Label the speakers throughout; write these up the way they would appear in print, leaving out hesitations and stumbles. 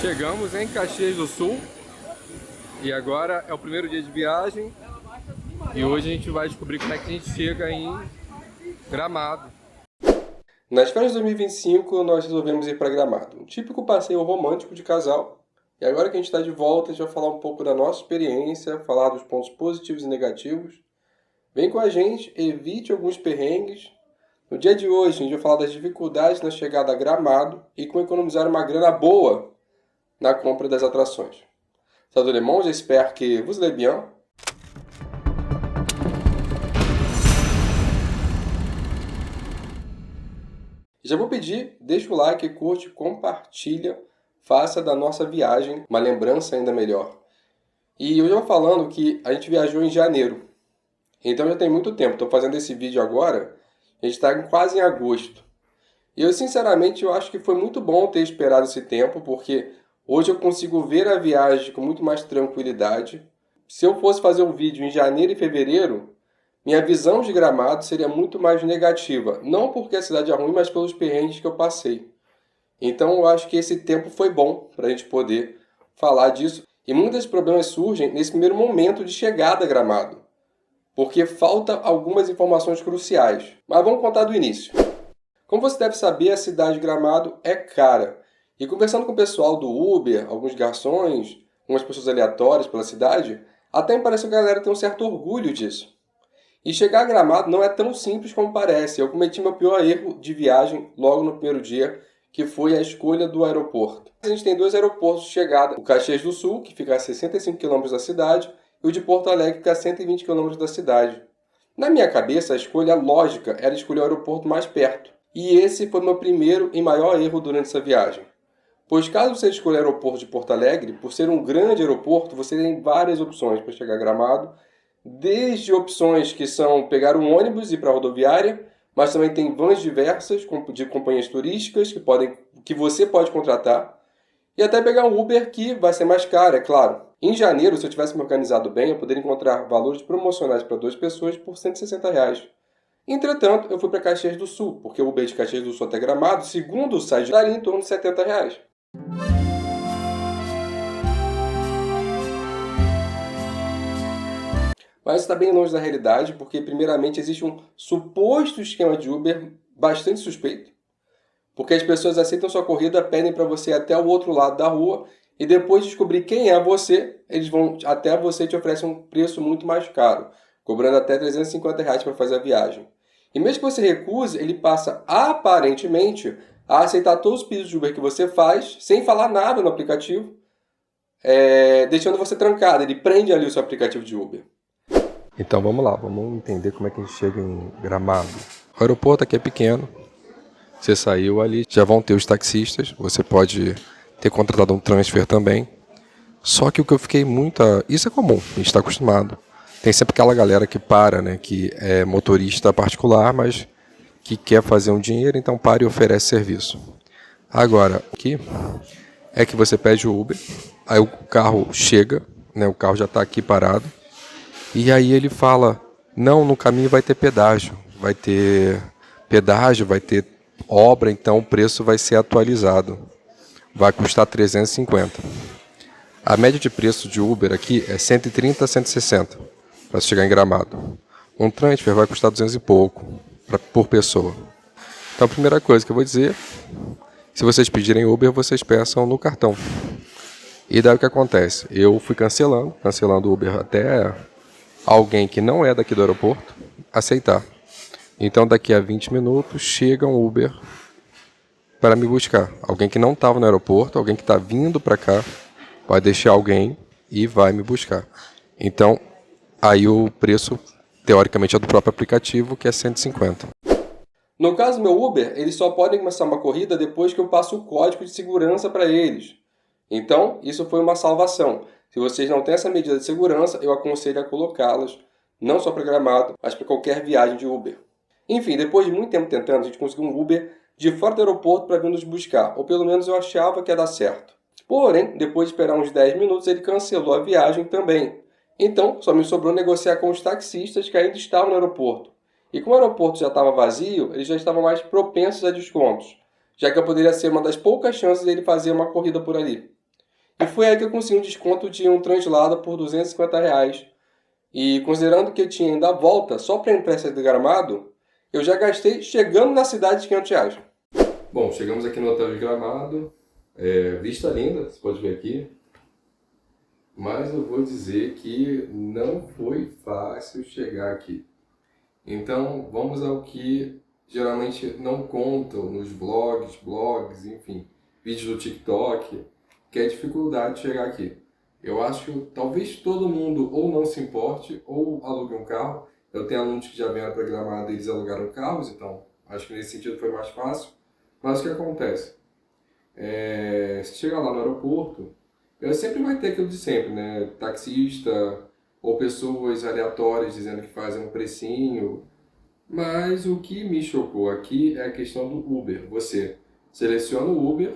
Speaker 1: Chegamos em Caxias do Sul e agora é o primeiro dia de viagem e hoje a gente vai descobrir como é que a gente chega em Gramado. Nas férias de 2025 nós resolvemos ir para Gramado, um típico passeio romântico de casal. E agora que a gente está de volta, a gente vai falar um pouco da nossa experiência, falar dos pontos positivos e negativos. Vem com a gente, evite alguns perrengues. No dia de hoje a gente vai falar das dificuldades na chegada a Gramado e como economizar uma grana boa na compra das atrações. Salut les monde, j'espère que vous allez bien. Já vou pedir, deixa o like, curte, compartilha, faça da nossa viagem uma lembrança ainda melhor. E eu já vou falando que a gente viajou em janeiro, então já tem muito tempo, estou fazendo esse vídeo agora, a gente está quase em agosto. E eu sinceramente eu acho que foi muito bom ter esperado esse tempo, porque hoje eu consigo ver a viagem com muito mais tranquilidade. Se eu fosse fazer um vídeo em janeiro e fevereiro, minha visão de Gramado seria muito mais negativa. Não porque a cidade é ruim, mas pelos perrengues que eu passei. Então eu acho que esse tempo foi bom para a gente poder falar disso. E muitos problemas surgem nesse primeiro momento de chegada a Gramado, porque falta algumas informações cruciais. Mas vamos contar do início. Como você deve saber, a cidade de Gramado é cara. E conversando com o pessoal do Uber, alguns garçons, algumas pessoas aleatórias pela cidade, até me parece que a galera tem um certo orgulho disso. E chegar a Gramado não é tão simples como parece. Eu cometi meu pior erro de viagem logo no primeiro dia, que foi a escolha do aeroporto. A gente tem dois aeroportos de chegada. O Caxias do Sul, que fica a 65 km da cidade, e o de Porto Alegre, que fica a 120 km da cidade. Na minha cabeça, a escolha lógica era escolher o aeroporto mais perto. E esse foi meu primeiro e maior erro durante essa viagem. Pois caso você escolha o aeroporto de Porto Alegre, por ser um grande aeroporto, você tem várias opções para chegar a Gramado, desde opções que são pegar um ônibus e ir para a rodoviária, mas também tem vans diversas de companhias turísticas que você pode contratar, e até pegar um Uber que vai ser mais caro, é claro. Em janeiro, se eu tivesse me organizado bem, eu poderia encontrar valores promocionais para duas pessoas por R$ 160. Entretanto, eu fui para Caxias do Sul, porque o Uber de Caxias do Sul até Gramado, segundo o site, daria em torno de R$ 70. Mas está bem longe da realidade, porque primeiramente existe um suposto esquema de Uber bastante suspeito, porque as pessoas aceitam sua corrida, pedem para você ir até o outro lado da rua, e depois de descobrir quem é você, eles vão até você e te oferecem um preço muito mais caro, cobrando até R$ 350 para fazer a viagem. E mesmo que você recuse, ele passa aparentemente a aceitar todos os pedidos de Uber que você faz, sem falar nada no aplicativo, deixando você trancado. Ele prende ali o seu aplicativo de Uber. Então vamos lá, vamos entender como é que a gente chega em Gramado. O aeroporto aqui é pequeno, você saiu ali, já vão ter os taxistas, você pode ter contratado um transfer também. Só que o que eu fiquei isso é comum, a gente está acostumado. Tem sempre aquela galera que para, né, que é motorista particular, mas que quer fazer um dinheiro, então para e oferece serviço. Agora, aqui é que você pede o Uber, aí o carro chega, né, o carro já está aqui parado, e aí ele fala, não, no caminho vai ter pedágio, vai ter obra, então o preço vai ser atualizado, vai custar 350. A média de preço de Uber aqui é 130 a 160 para chegar em Gramado. Um transfer vai custar 200 e pouco por pessoa. Então a primeira coisa que eu vou dizer, se vocês pedirem Uber, vocês peçam no cartão. E daí o que acontece? Eu fui cancelando o Uber até alguém que não é daqui do aeroporto aceitar. Então daqui a 20 minutos chega um Uber para me buscar. Alguém que não estava no aeroporto, alguém que está vindo para cá, vai deixar alguém e vai me buscar. Então aí o preço teoricamente é do próprio aplicativo, que é 150. No caso do meu Uber, eles só podem começar uma corrida depois que eu passo o código de segurança para eles. Então, isso foi uma salvação. Se vocês não têm essa medida de segurança, eu aconselho a colocá-las, não só para Gramado, mas para qualquer viagem de Uber. Enfim, depois de muito tempo tentando, a gente conseguiu um Uber de fora do aeroporto para vir nos buscar, ou pelo menos eu achava que ia dar certo. Porém, depois de esperar uns 10 minutos, ele cancelou a viagem também. Então, só me sobrou negociar com os taxistas que ainda estavam no aeroporto. E como o aeroporto já estava vazio, eles já estavam mais propensos a descontos, já que eu poderia ser uma das poucas chances dele fazer uma corrida por ali. E foi aí que eu consegui um desconto de um translado por R$ 250. E considerando que eu tinha ainda a volta só para ir para essa de Gramado, eu já gastei chegando na cidade de R$ 500. Bom, chegamos aqui no hotel de Gramado. Vista linda, você pode ver aqui. Mas eu vou dizer que não foi fácil chegar aqui. Então, vamos ao que geralmente não contam nos blogs, enfim, vídeos do TikTok, que é a dificuldade de chegar aqui. Eu acho que talvez todo mundo ou não se importe ou alugue um carro. Eu tenho alunos que já vieram para Gramado e eles alugaram carros, então acho que nesse sentido foi mais fácil. Mas o que acontece? Se chegar lá no aeroporto, sempre vai ter aquilo de sempre, né? Taxista ou pessoas aleatórias dizendo que fazem um precinho. Mas o que me chocou aqui é a questão do Uber. Você seleciona o Uber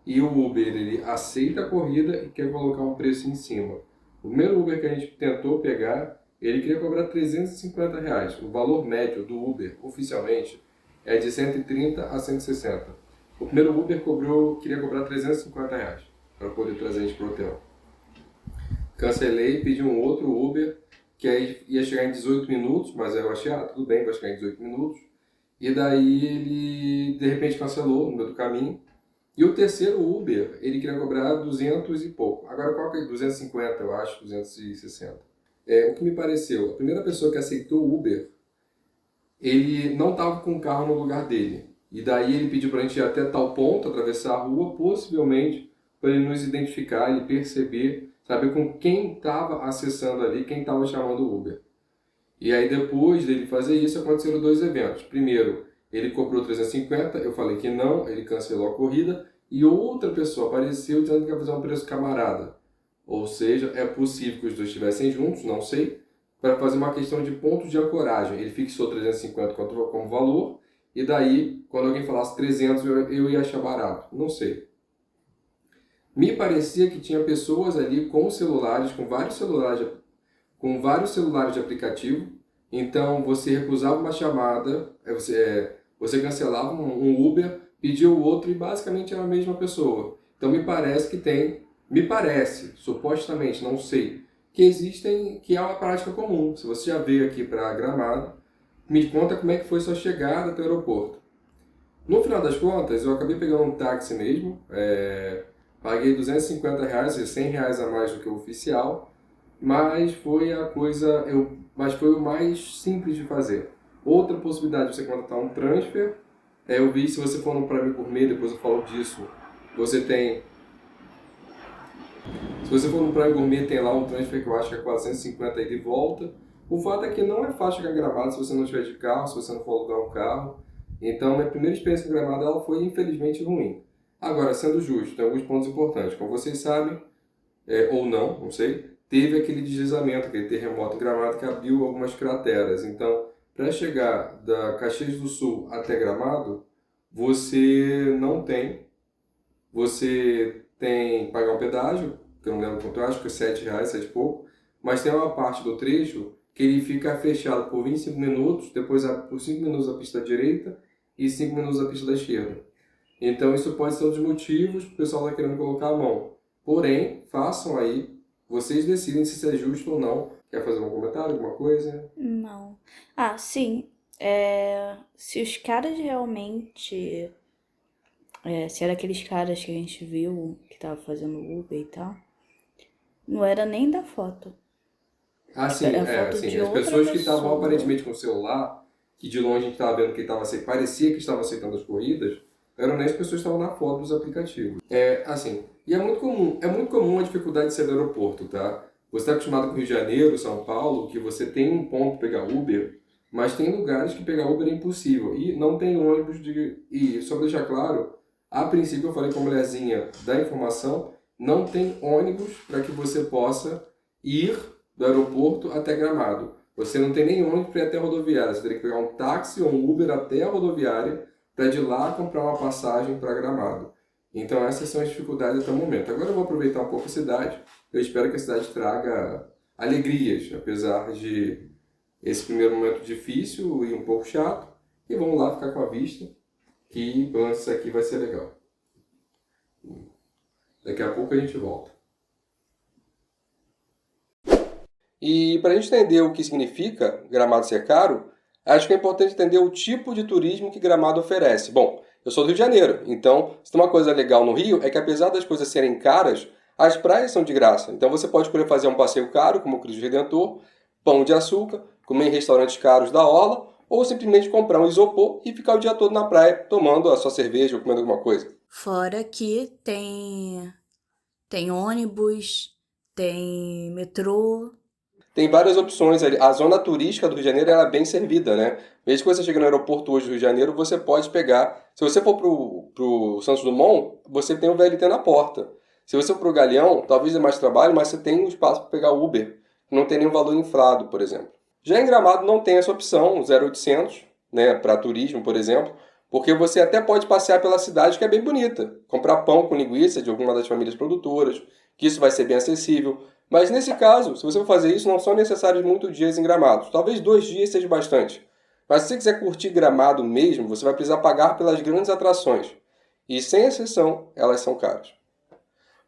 Speaker 1: e o Uber ele aceita a corrida e quer colocar um preço em cima. O primeiro Uber que a gente tentou pegar, ele queria cobrar R$ 350. O valor médio do Uber, oficialmente, é de 130 a 160. O primeiro Uber queria cobrar R$ 350 para poder trazer a gente para o hotel. Cancelei, pedi um outro Uber, que aí ia chegar em 18 minutos, mas aí eu achei, tudo bem, vai chegar em 18 minutos. E daí ele, de repente, cancelou no meio do caminho. E o terceiro Uber, ele queria cobrar 200 e pouco. Agora, qual que é? 250, eu acho, 260. O que me pareceu, a primeira pessoa que aceitou o Uber, ele não estava com o carro no lugar dele. E daí ele pediu para a gente ir até tal ponto, atravessar a rua, possivelmente para ele nos identificar e perceber, saber com quem estava acessando ali, quem estava chamando o Uber. E aí depois dele fazer isso, aconteceram dois eventos. Primeiro, ele cobrou 350, eu falei que não, ele cancelou a corrida, e outra pessoa apareceu dizendo que ia fazer um preço camarada. Ou seja, é possível que os dois estivessem juntos, não sei, para fazer uma questão de pontos de ancoragem. Ele fixou 350 como valor, e daí, quando alguém falasse 300, eu ia achar barato. Não sei. Me parecia que tinha pessoas ali com celulares, com vários celulares de aplicativo. Então, você recusava uma chamada, você cancelava um Uber, pedia o outro e basicamente era a mesma pessoa. Então, me parece, supostamente, não sei, que é uma prática comum. Se você já veio aqui para Gramado, me conta como é que foi sua chegada até o aeroporto. No final das contas, eu acabei pegando um táxi mesmo, paguei R$ 250, R$ 100 a mais do que o oficial, mas foi mas foi o mais simples de fazer. Outra possibilidade de você contratar um transfer, eu vi, se você for no Prime Gourmet, depois eu falo disso, se você for no Prime Gourmet, tem lá um transfer que eu acho que é 450 aí de volta. O fato é que não é fácil chegar em Gramado se você não estiver de carro, se você não for alugar um carro. Então, minha primeira experiência em Gramado ela foi infelizmente ruim. Agora, sendo justo, tem alguns pontos importantes. Como vocês sabem, ou não sei, teve aquele deslizamento, aquele terremoto em Gramado que abriu algumas crateras. Então, para chegar da Caxias do Sul até Gramado, você tem que pagar um pedágio, que eu não lembro quanto, eu acho que é R$ 7, 7 e pouco, mas tem uma parte do trecho que ele fica fechado por 25 minutos, depois por 5 minutos a pista da direita e 5 minutos a pista da esquerda. Então isso pode ser um dos motivos que o pessoal está querendo colocar a mão. Porém, façam aí, vocês decidem se isso é justo ou não. Quer fazer um comentário, alguma coisa?
Speaker 2: Não. Sim. Se os caras realmente. Se era aqueles caras que a gente viu que tava fazendo Uber e tal, não era nem da foto. Tipo,
Speaker 1: Sim,
Speaker 2: era a foto
Speaker 1: sim.
Speaker 2: de
Speaker 1: As
Speaker 2: outra
Speaker 1: pessoas que estavam
Speaker 2: pessoa.
Speaker 1: aparentemente com o celular, que de longe a gente estava vendo que parecia que estavam aceitando as corridas, eram nem as pessoas que estavam na foto dos aplicativos. E é muito comum a dificuldade de sair do aeroporto, tá? Você está acostumado com Rio de Janeiro, São Paulo, que você tem um ponto para pegar Uber, mas tem lugares que pegar Uber é impossível e não tem ônibus de... E só para deixar claro, a princípio eu falei com a mulherzinha da informação, não tem ônibus para que você possa ir do aeroporto até Gramado. Você não tem nem ônibus para ir até a rodoviária. Você teria que pegar um táxi ou um Uber até a rodoviária para de lá comprar uma passagem para Gramado. Então essas são as dificuldades até o momento. Agora eu vou aproveitar um pouco a cidade. Eu espero que a cidade traga alegrias, apesar de esse primeiro momento difícil e um pouco chato. E vamos lá ficar com a vista, que pelo menos isso aqui vai ser legal. Daqui a pouco a gente volta. E para a gente entender o que significa Gramado ser caro, acho que é importante entender o tipo de turismo que Gramado oferece. Bom, eu sou do Rio de Janeiro, então se tem uma coisa legal no Rio é que apesar das coisas serem caras, as praias são de graça. Então você pode escolher fazer um passeio caro, como o Cristo Redentor, Pão de Açúcar, comer em restaurantes caros da orla, ou simplesmente comprar um isopor e ficar o dia todo na praia tomando a sua cerveja ou comendo alguma coisa.
Speaker 2: Fora que tem ônibus, tem metrô.
Speaker 1: Tem várias opções ali. A zona turística do Rio de Janeiro ela é bem servida, né? Mesmo que você chegue no aeroporto hoje do Rio de Janeiro, você pode pegar. Se você for pro Santos Dumont, você tem o VLT na porta. Se você for pro Galeão, talvez dê mais trabalho, mas você tem um espaço para pegar Uber. Não tem nenhum valor inflado, por exemplo. Já em Gramado não tem essa opção, o 0800, né, para turismo, por exemplo, porque você até pode passear pela cidade, que é bem bonita. Comprar pão com linguiça de alguma das famílias produtoras, que isso vai ser bem acessível. Mas nesse caso, se você for fazer isso, não são necessários muitos dias em Gramado. Talvez 2 dias seja bastante. Mas se você quiser curtir Gramado mesmo, você vai precisar pagar pelas grandes atrações. E sem exceção, elas são caras.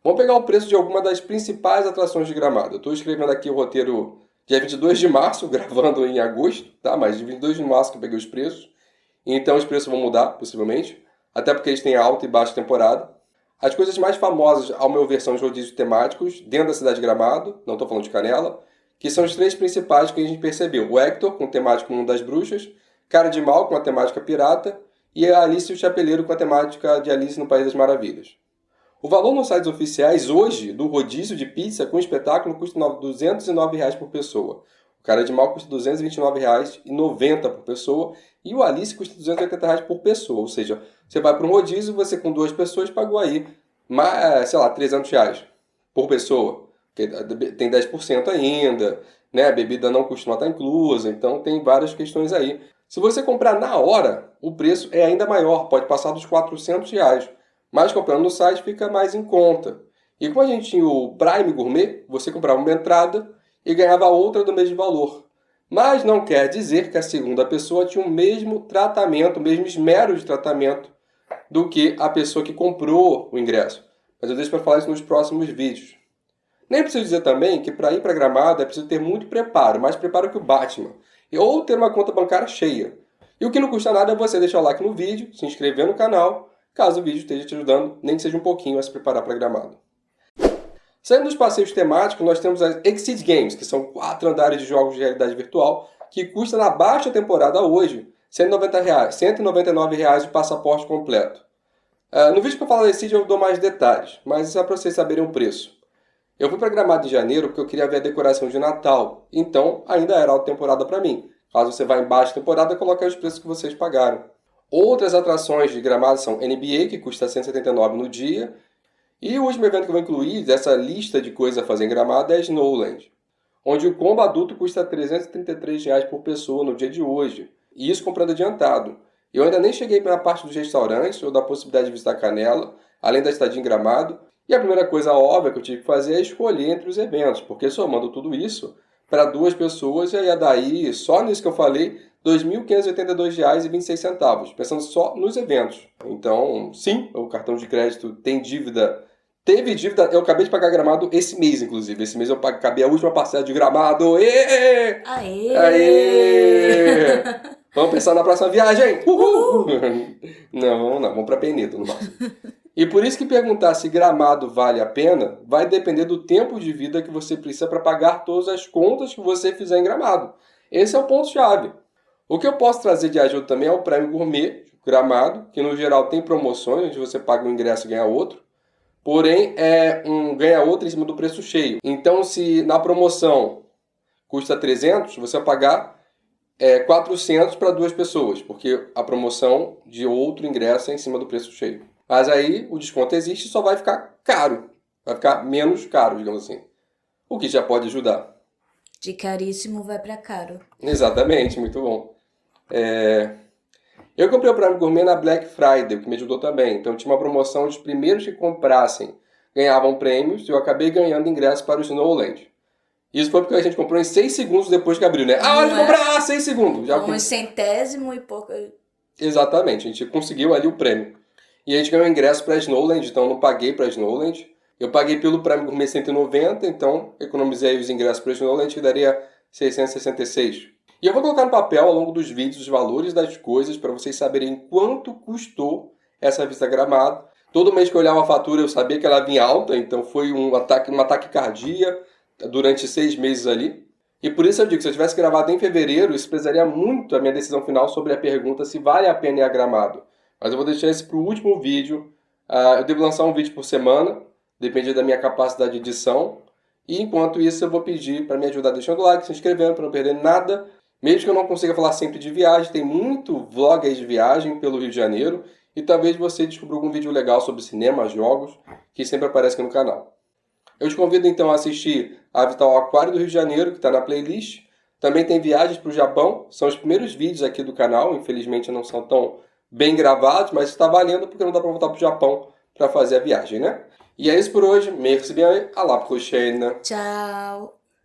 Speaker 1: Vamos pegar o preço de alguma das principais atrações de Gramado. Eu estou escrevendo aqui o roteiro dia 22 de março, gravando em agosto, tá? Mas de 22 de março que eu peguei os preços. Então os preços vão mudar, possivelmente. Até porque eles têm alta e baixa temporada. As coisas mais famosas, ao meu ver, são os rodízios temáticos, dentro da cidade de Gramado, não estou falando de Canela, que são os 3 principais que a gente percebeu. O Hector, com o temático Mundo das Bruxas, Cara de Mal, com a temática pirata, e a Alice e o Chapeleiro, com a temática de Alice no País das Maravilhas. O valor nos sites oficiais hoje do rodízio de pizza com espetáculo custa R$ 209 por pessoa. O Cara de Mal custa R$ 229,90 por pessoa e o Alice custa R$ 280 por pessoa. Ou seja, você vai para um rodízio, você com 2 pessoas pagou aí, sei lá, R$ 300 por pessoa. Tem 10% ainda, né? A bebida não costuma estar inclusa, então tem várias questões aí. Se você comprar na hora, o preço é ainda maior, pode passar dos R$ 400. Mas comprando no site fica mais em conta. E como a gente tinha o Prime Gourmet, você comprava uma entrada e ganhava outra do mesmo valor. Mas não quer dizer que a segunda pessoa tinha o mesmo tratamento, o mesmo esmero de tratamento do que a pessoa que comprou o ingresso. Mas eu deixo para falar isso nos próximos vídeos. Nem preciso dizer também que para ir para Gramado é preciso ter muito preparo, mais preparo que o Batman. Ou ter uma conta bancária cheia. E o que não custa nada é você deixar o like no vídeo, se inscrever no canal, caso o vídeo esteja te ajudando, nem que seja um pouquinho, a se preparar para Gramado. Saindo dos passeios temáticos, nós temos as Exceed Games, que são 4 andares de jogos de realidade virtual, que custa na baixa temporada hoje R$ 199 reais o passaporte completo. No vídeo que eu falo da Exceed eu dou mais detalhes, mas isso é para vocês saberem o preço. Eu fui para Gramado em janeiro porque eu queria ver a decoração de Natal, então ainda era alta temporada para mim. Caso você vá em baixa temporada, coloque aí os preços que vocês pagaram. Outras atrações de Gramado são NBA, que custa R$ 179 no dia. E o último evento que eu vou incluir dessa lista de coisas a fazer em Gramado é Snowland, onde o combo adulto custa R$ 333 reais por pessoa no dia de hoje. E isso comprando adiantado. Eu ainda nem cheguei na parte dos restaurantes ou da possibilidade de visitar Canela, além da estadia em Gramado. E a primeira coisa óbvia que eu tive que fazer é escolher entre os eventos, porque somando tudo isso para 2 pessoas, já ia daí, só nisso que eu falei, R$ 2.582,26, pensando só nos eventos. Então, sim, o cartão de crédito tem dívida. Teve dívida, eu acabei de pagar Gramado esse mês, inclusive. Esse mês eu acabei a última parcela de Gramado. Êêê!
Speaker 2: Aê!
Speaker 1: Aê! Vamos pensar na próxima viagem! Uhul! Não, vamos para Penedo no máximo. E por isso que perguntar se Gramado vale a pena vai depender do tempo de vida que você precisa para pagar todas as contas que você fizer em Gramado. Esse é o ponto-chave. O que eu posso trazer de ajuda também é o Prêmio Gourmet Gramado, que no geral tem promoções, onde você paga um ingresso e ganha outro. Porém, é um ganha outro em cima do preço cheio. Então, se na promoção custa 300, você vai pagar 400 para 2 pessoas, porque a promoção de outro ingresso é em cima do preço cheio. Mas aí o desconto existe e só vai ficar caro. Vai ficar menos caro, digamos assim. O que já pode ajudar.
Speaker 2: De caríssimo vai para caro.
Speaker 1: Exatamente, muito bom. Eu comprei o Prime Gourmet na Black Friday, o que me ajudou também. Então tinha uma promoção onde os primeiros que comprassem ganhavam prêmios e eu acabei ganhando ingresso para o Snowland. Isso foi porque a gente comprou em 6 segundos depois que abriu, né? Hora de comprar! 6 segundos! Já
Speaker 2: um centésimo e pouco.
Speaker 1: Exatamente, a gente conseguiu ali o prêmio. E a gente ganhou ingresso para Snowland, então eu não paguei para Snowland. Eu paguei pelo Prime Gourmet 190, então economizei os ingressos para o Snowland, que daria 666. E eu vou colocar no papel ao longo dos vídeos os valores das coisas para vocês saberem quanto custou essa visita a Gramado. Todo mês que eu olhava a fatura eu sabia que ela vinha alta, então foi um ataque cardíaco durante 6 meses ali. E por isso eu digo que se eu tivesse gravado em fevereiro, isso pesaria muito a minha decisão final sobre a pergunta se vale a pena ir a Gramado. Mas eu vou deixar isso para o último vídeo. Eu devo lançar um vídeo por semana, depende da minha capacidade de edição. E enquanto isso eu vou pedir para me ajudar deixando o like, se inscrevendo para não perder nada. Mesmo que eu não consiga falar sempre de viagem, tem muito vlog aí de viagem pelo Rio de Janeiro. E talvez você descubra algum vídeo legal sobre cinema, jogos, que sempre aparece aqui no canal. Eu te convido então a assistir a visitar o Aquário do Rio de Janeiro, que está na playlist. Também tem viagens para o Japão, são os primeiros vídeos aqui do canal, infelizmente não são tão bem gravados, mas está valendo porque não dá para voltar para o Japão para fazer a viagem, né? E é isso por hoje. Merci bien, à la prochaine.
Speaker 2: Tchau!